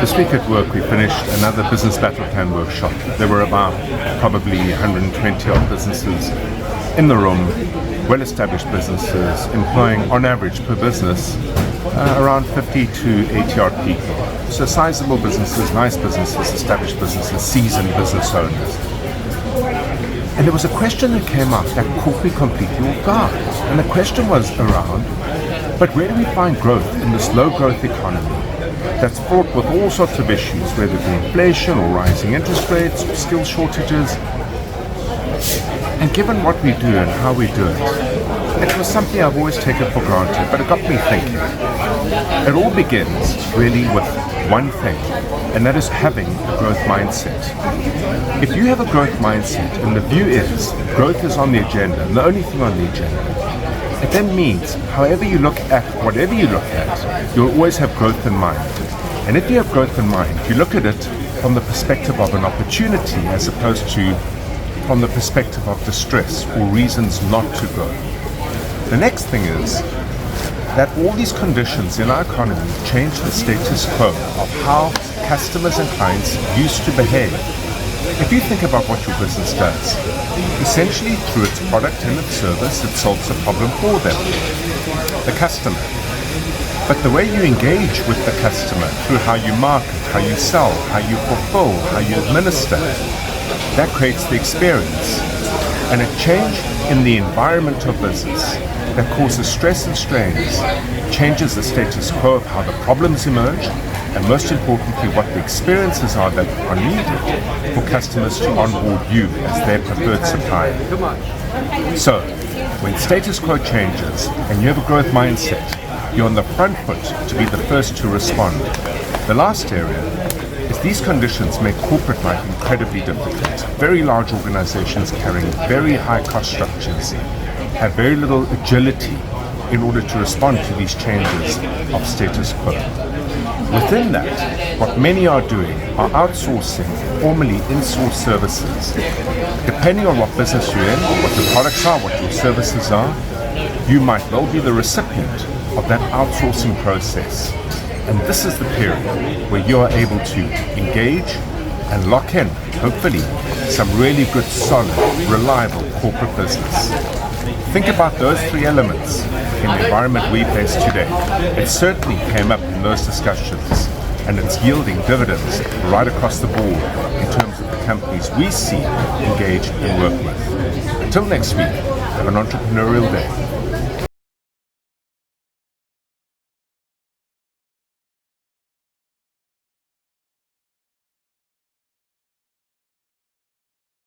This week at work we finished another business battle plan workshop. There were about probably 120 odd businesses in the room, well-established businesses, employing on average per business around 50 to 80 odd people. So sizable businesses, nice businesses, established businesses, seasoned business owners. And there was a question that came up that caught me completely off guard. And the question was around, but where do we find growth in this low growth economy that's fraught with all sorts of issues, whether it be inflation or rising interest rates or skill shortages? And given what we do and how we do it was something I've always taken for granted, but it got me thinking. It all begins really with one thing, and that is having a growth mindset. If you have a growth mindset, and the view is growth is on the agenda, and the only thing on the agenda, it then means however you look at whatever you look at, you'll always have growth in mind. And if you have growth in mind, you look at it from the perspective of an opportunity as opposed to from the perspective of distress or reasons not to grow. The next thing is that all these conditions in our economy change the status quo of how customers and clients used to behave. If you think about what your business does, essentially through its product and its service, it solves a problem for them, the customer. But the way you engage with the customer through how you market, how you sell, how you fulfill, how you administer, that creates the experience. And a change in the environment of business that causes stress and strains changes the status quo of how the problems emerge, and most importantly, what the experiences are that are needed for customers to onboard you as their preferred supplier. So, when status quo changes and you have a growth mindset, you're on the front foot to be the first to respond. The last area is these conditions make corporate life incredibly difficult. Very large organizations carrying very high cost structures have very little agility in order to respond to these changes of status quo. Within that, what many are doing are outsourcing formerly in-source services. Depending on what business you're in, what your products are, what your services are, you might well be the recipient of that outsourcing process. And this is the period where you are able to engage and lock in, hopefully, some really good, solid, reliable corporate business. Think about those three elements in the environment we face today. It certainly came up in those discussions, and it's yielding dividends right across the board in terms of the companies we see, engage, and work with. Until next week, have an entrepreneurial day.